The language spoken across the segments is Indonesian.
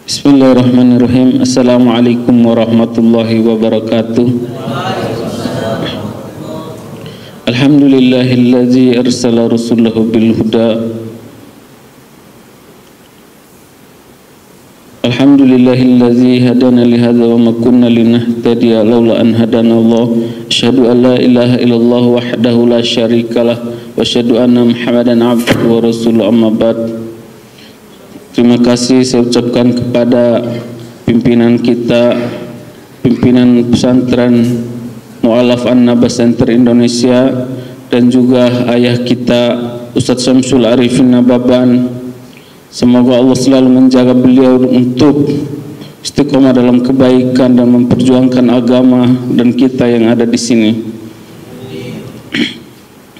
Bismillahirrahmanirrahim. Assalamualaikum warahmatullahi wabarakatuh. Alhamdulillahilladzi arsala rasulahu bil huda. Alhamdulillahilladzi hadana li hadza wa ma kunna linahtadiya laula an hadana Allah. Asyhadu an la ilaha illallah wahdahu la syarikalah wa asyhadu anna Muhammadan abduhu wa rasuluhu, amma ba'd. Terima kasih saya ucapkan kepada pimpinan kita, pimpinan pesantren Mu'alaf An-Naba Center Indonesia, dan juga ayah kita Ustadz Syamsul Arifin Nababan. Semoga Allah selalu menjaga beliau untuk istiqomah dalam kebaikan dan memperjuangkan agama dan kita yang ada di sini.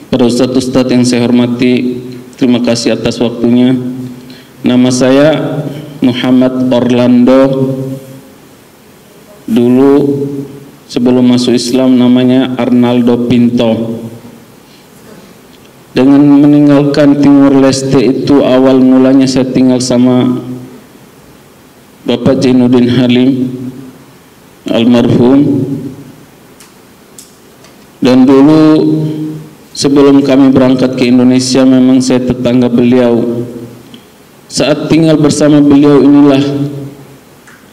Para ustadz-ustadz yang saya hormati, terima kasih atas waktunya. Nama saya Muhammad Orlando. Dulu sebelum masuk Islam namanya Arnaldo Pinto. Dengan meninggalkan Timur Leste itu awal mulanya saya tinggal sama Bapak Jainuddin Halim almarhum. Dan dulu sebelum kami berangkat ke Indonesia memang saya tetangga beliau. Saat tinggal bersama beliau inilah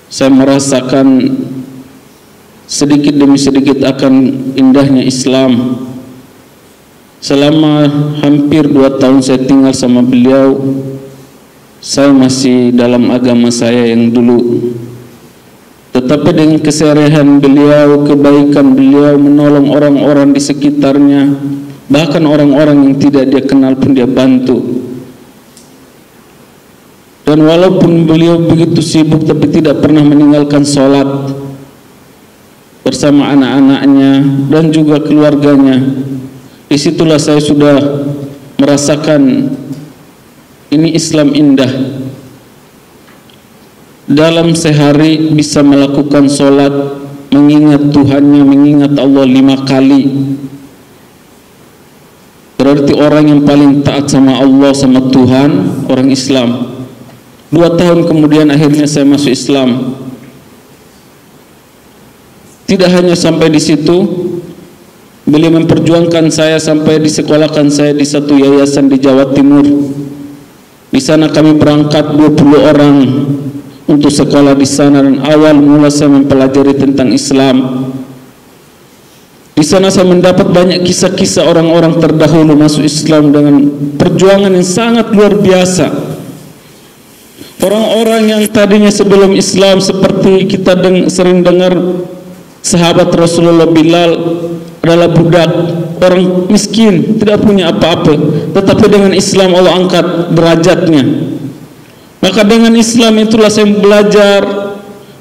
saya merasakan sedikit demi sedikit akan indahnya Islam. Selama hampir 2 tahun saya tinggal sama beliau, saya masih dalam agama saya yang dulu. Tetapi dengan keseharian beliau, kebaikan beliau, menolong orang-orang di sekitarnya, bahkan orang-orang yang tidak dia kenal pun dia bantu. Dan walaupun beliau begitu sibuk tapi tidak pernah meninggalkan sholat bersama anak-anaknya dan juga keluarganya. Disitulah saya sudah merasakan ini Islam indah. Dalam sehari bisa melakukan sholat, mengingat Tuhannya, mengingat Allah 5 kali. Berarti orang yang paling taat sama Allah, sama Tuhan, orang Islam. 2 tahun kemudian akhirnya saya masuk Islam. Tidak hanya sampai di situ, beliau memperjuangkan saya sampai disekolahkan saya di satu yayasan di Jawa Timur. Di sana kami berangkat 20 orang untuk sekolah di sana, dan awal mula saya mempelajari tentang Islam. Di sana saya mendapat banyak kisah-kisah orang-orang terdahulu masuk Islam dengan perjuangan yang sangat luar biasa. Orang-orang yang tadinya sebelum Islam seperti kita sering dengar sahabat Rasulullah Bilal adalah budak, orang miskin, tidak punya apa-apa, tetapi dengan Islam Allah angkat derajatnya. Maka dengan Islam itulah saya belajar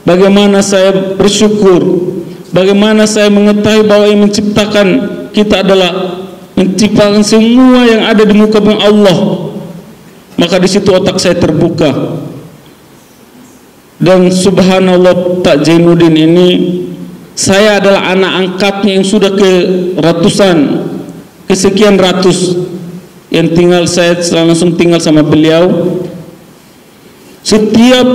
bagaimana saya bersyukur, bagaimana saya mengetahui bahwa yang menciptakan kita adalah menciptakan semua yang ada di muka bumi Allah. Maka di situ otak saya terbuka. Dan subhanallah, Pak Jainuddin ini saya adalah anak angkatnya yang sudah ke ratusan, kesekian ratus yang tinggal, saya langsung tinggal sama beliau. Setiap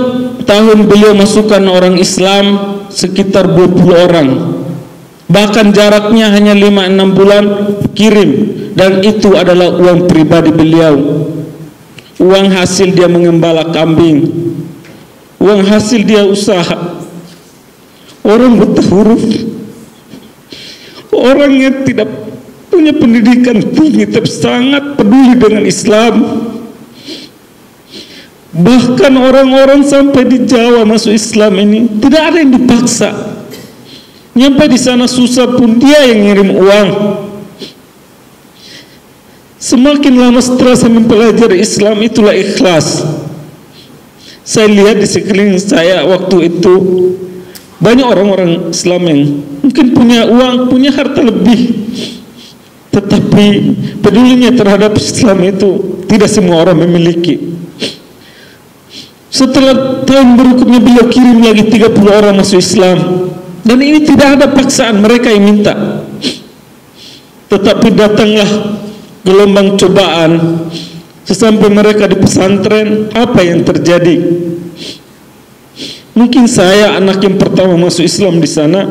tahun beliau masukkan orang Islam sekitar 20 orang. Bahkan jaraknya hanya 5-6 bulan kirim, dan itu adalah uang pribadi beliau. Uang hasil dia mengembala kambing, uang hasil dia usaha. Orang buta huruf, orang yang tidak punya pendidikan tinggi tapi sangat peduli dengan Islam. Bahkan orang-orang sampai di Jawa masuk Islam ini tidak ada yang dipaksa. Nyampe di sana susah pun dia yang ngirim uang. Semakin lama setelah saya mempelajari Islam, itulah ikhlas. Saya lihat di sekeliling saya waktu itu banyak orang-orang Islam yang mungkin punya uang, punya harta lebih, tetapi pedulinya terhadap Islam itu tidak semua orang memiliki. Setelah tahun berikutnya beliau kirim lagi 30 orang masuk Islam, dan ini tidak ada paksaan, mereka yang minta. Tetapi datanglah gelombang cobaan. Sesampai mereka di pesantren, apa yang terjadi? Mungkin saya anak yang pertama masuk Islam di sana.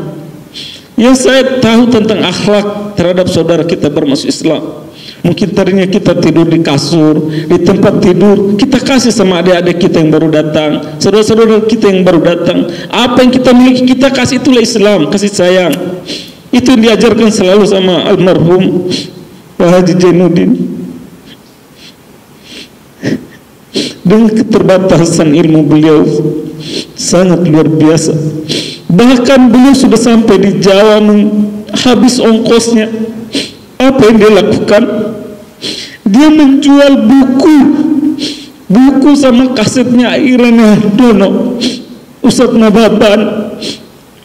Yang saya tahu tentang akhlak terhadap saudara kita bermasuk Islam. Mungkin tadinya kita tidur di kasur, di tempat tidur, kita kasih sama adik-adik kita yang baru datang, saudara-saudara kita yang baru datang. Apa yang kita miliki kita kasih, itulah Islam, kasih sayang. Itu yang diajarkan selalu sama almarhum Pak Haji Jainuddin. Dengan keterbatasan ilmu beliau sangat luar biasa. Bahkan beliau sudah sampai di Jawa, habis ongkosnya. Apa yang dia lakukan? Dia menjual buku sama kasetnya Irene Hardono, Ustadz Nababan,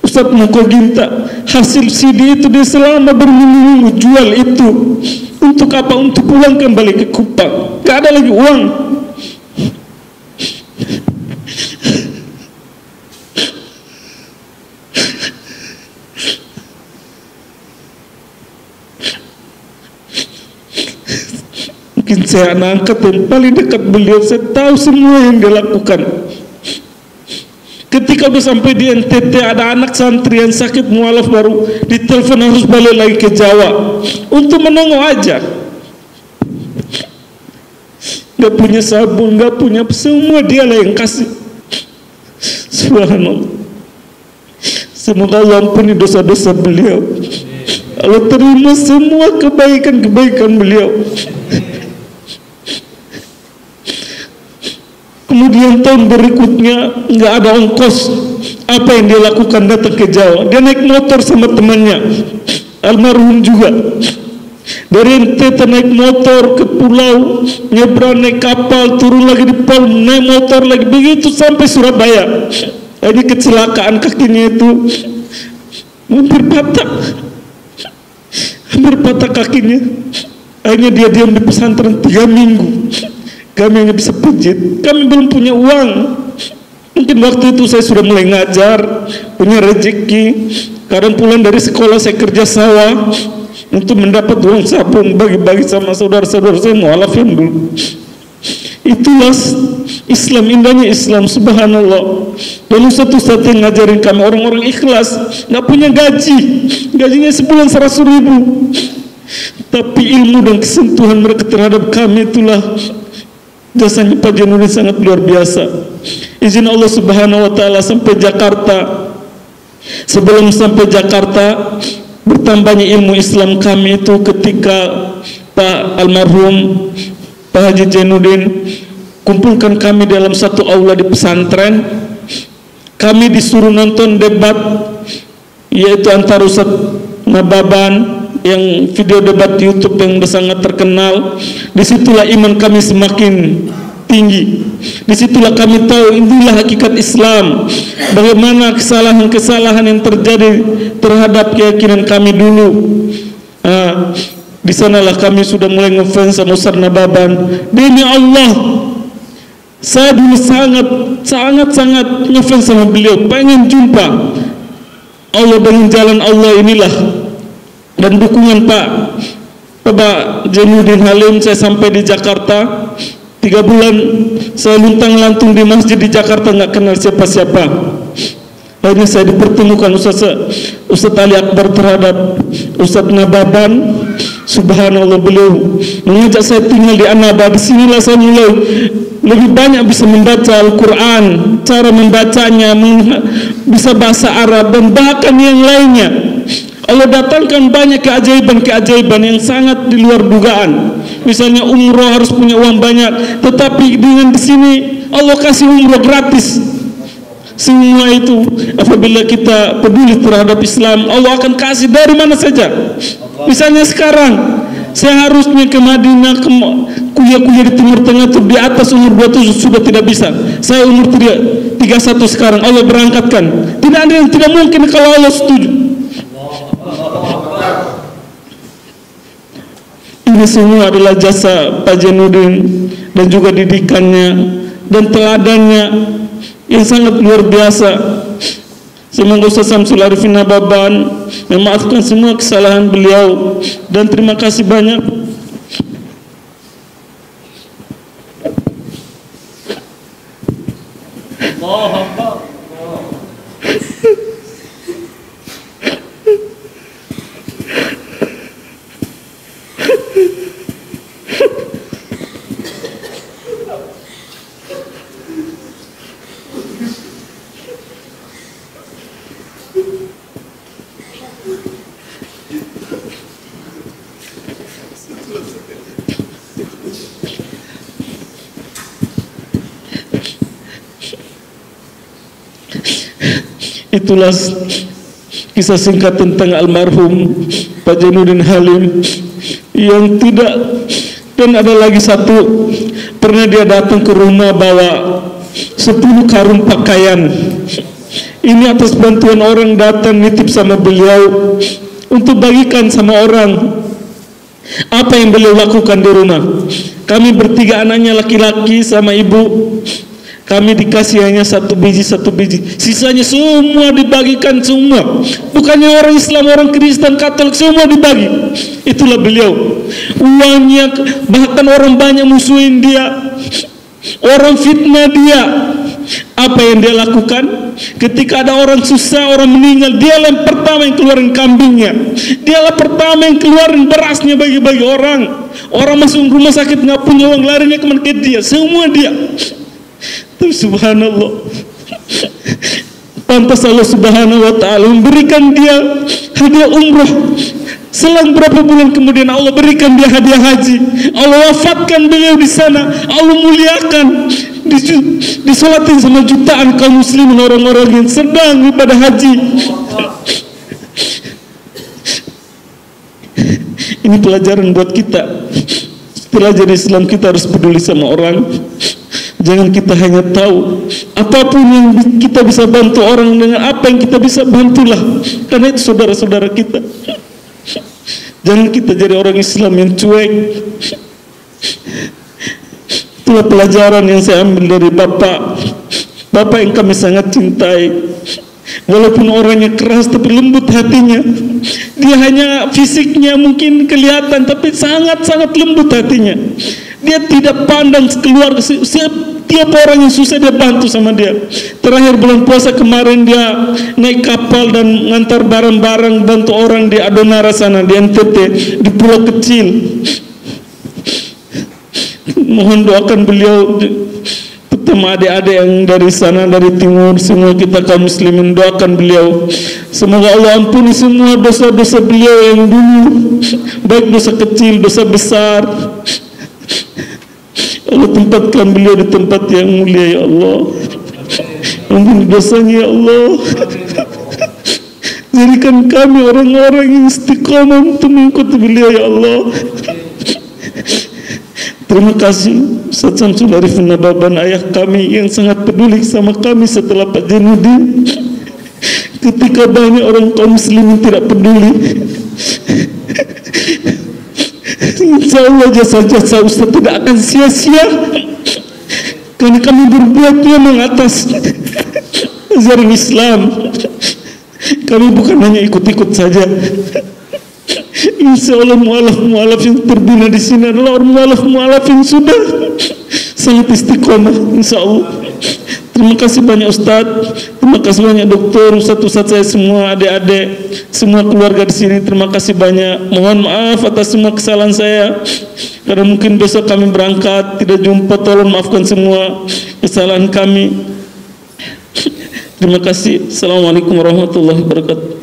Ustadz Mukoginta. Hasil CD itu dia selama berminggu-minggu jual itu. Untuk apa? Untuk pulang kembali ke Kupang. Gak ada lagi uang. Mungkin saya anak angkat yang paling dekat beliau, saya tahu semua yang dia lakukan. Ketika udah sampai di NTT, ada anak santri yang sakit mualaf baru ditelepon harus balik lagi ke Jawa untuk menongol aja. Gak punya sabun, gak punya, semua dia lah yang kasih. Subhanallah. Semoga Allah ampuni dosa-dosa beliau. Allah terima semua kebaikan-kebaikan beliau. Kemudian tahun berikutnya nggak ada ongkos. Apa yang dia lakukan? Datang ke Jawa. Dia naik motor sama temannya, almarhum juga. Dari NTT naik motor ke pulau, nyebrang naik kapal, turun lagi di pulau, naik motor lagi, begitu sampai Surabaya. Ini kecelakaan, kakinya itu hampir patah kakinya. Akhirnya dia diam di pesantren 3 minggu. Kami hanya bisa pijit, kami belum punya uang. Mungkin waktu itu saya sudah mulai ngajar, punya rezeki. Kadang pulang dari sekolah saya kerja sawah untuk mendapat uang sabun, bagi-bagi sama saudara-saudara saya mualaf yang dulu. Itulah Islam, indahnya Islam, subhanallah. Dan satu-satu yang ngajarin kami orang-orang ikhlas, nggak punya gaji, gajinya sebulan 100.000. Tapi ilmu dan kesentuhan mereka terhadap kami, itulah jasanya Pak Jainuddin sangat luar biasa. Izin Allah subhanahu wa ta'ala sampai Jakarta. Sebelum sampai Jakarta, bertambahnya ilmu Islam kami itu ketika Pak almarhum Pak Haji Jainuddin kumpulkan kami dalam satu aula di pesantren. Kami disuruh nonton debat, yaitu antara Ustadz Nababan, yang video debat di YouTube yang sangat terkenal. Disitulah iman kami semakin tinggi. Disitulah kami tahu inilah hakikat Islam. Bagaimana kesalahan-kesalahan yang terjadi terhadap keyakinan kami dulu. Di sanalah kami sudah mulai ngefans sama Ustadz Nababan. Demi Allah, saya dulu sangat ngefans sama beliau, pengen jumpa Allah dengan jalan Allah inilah. Dan dukungan Pak Jainuddin Halim, saya sampai di Jakarta 3 bulan, saya luntang-lantung di masjid di Jakarta, nggak kenal siapa-siapa. Akhirnya saya dipertemukan Ustadz Ali Akbar terhadap Ustadz Nababan. Subhanallah, beliau mengajak saya tinggal di Anaba. Disinilah saya mulai lebih banyak bisa membaca Al-Quran, cara membacanya, bisa bahasa Arab dan bahkan yang lainnya. Allah datangkan banyak keajaiban-keajaiban yang sangat di luar dugaan. Misalnya umroh harus punya uang banyak, tetapi dengan di sini Allah kasih umroh gratis. Semua itu apabila kita peduli terhadap Islam, Allah akan kasih dari mana saja. Misalnya sekarang saya harusnya ke Madinah, kuliah-kuliah di Timur Tengah itu di atas umur 27 sudah tidak bisa. Saya umur 31 sekarang, Allah berangkatkan. Tidak ada yang tidak mungkin kalau Allah setuju. Ini semua adalah jasa Pak Jainuddin dan juga didikannya dan teladannya yang sangat luar biasa. Semoga Ustaz Samsul Arifin Nababan memaafkan semua kesalahan beliau, dan terima kasih banyak. Itulah kisah singkat tentang almarhum Pak Jainuddin Halim yang tidak. Dan ada lagi satu, pernah dia datang ke rumah bawa 10 karung pakaian. Ini atas bantuan orang datang nitip sama beliau untuk bagikan sama orang. Apa yang beliau lakukan di rumah? Kami bertiga anaknya laki-laki sama ibu. Kami dikasih hanya satu biji, sisanya semua dibagikan semua. Bukannya orang Islam, orang Kristen, Katolik, semua dibagi. Itulah beliau. Uangnya, bahkan orang banyak musuhin dia, orang fitnah dia. Apa yang dia lakukan? Ketika ada orang susah, orang meninggal, dialah yang pertama yang keluarin kambingnya, dialah pertama yang keluarin berasnya bagi-bagi orang. Orang masuk rumah sakit nggak punya uang, larinya kemana? Ke dia, semua dia. Tapi subhanallah, pantas Allah subhanahu wa ta'ala memberikan dia hadiah umroh. Selang berapa bulan kemudian Allah berikan dia hadiah haji. Allah wafatkan beliau di sana. Allah muliakan, disolatin sama jutaan kaum muslimin, orang-orang yang sedang ibadah haji. Ini pelajaran buat kita. Pelajaran Islam, kita harus peduli sama orang. Jangan kita hanya tahu apapun yang kita bisa bantu orang, dengan apa yang kita bisa bantulah, karena itu saudara-saudara kita. Jangan kita jadi orang Islam yang cuek. Itulah pelajaran yang saya ambil dari Bapak yang kami sangat cintai. Walaupun orangnya keras tapi lembut hatinya. Dia hanya fisiknya mungkin kelihatan tapi sangat-sangat lembut hatinya. Dia tidak pandang keluar, setiap orang yang susah dia bantu sama dia. Terakhir bulan puasa kemarin dia naik kapal dan ngantar barang-barang, bantu orang di Adonara sana, di NTT, di pulau kecil. Mohon doakan beliau, terutama adik-adik yang dari sana, dari timur, semua kita kaum muslimin doakan beliau. Semoga Allah ampuni semua dosa-dosa beliau yang dulu, baik dosa kecil, dosa besar. Allah tempatkan beliau di tempat yang mulia, ya Allah. Ampuni dosanya, ya Allah. Jadikan kami orang-orang yang istiqomah untuk mengikuti beliau, ya Allah. Terima kasih Ustaz Syamsul Arifin Nababan, ayah kami yang sangat peduli sama kami setelah Pak Jainuddin. Ketika banyak orang kaum muslimin tidak peduli, insya Allah jasa-jasa Ustaz tidak akan sia-sia, karena kami berbuatnya mengatas ajaran Islam. Kami bukan hanya ikut-ikut saja. Insya Allah mualaf yang terbina di sini adalah orang mualaf yang sudah sangat istiqomah, insya Allah. Terima kasih banyak Ustaz, terima kasih banyak dokter, Ustaz saya semua, adik-adik, semua keluarga di sini. Terima kasih banyak. Mohon maaf atas semua kesalahan saya, karena mungkin besok kami berangkat tidak jumpa. Tolong maafkan semua kesalahan kami. Terima kasih. Assalamualaikum warahmatullahi wabarakatuh.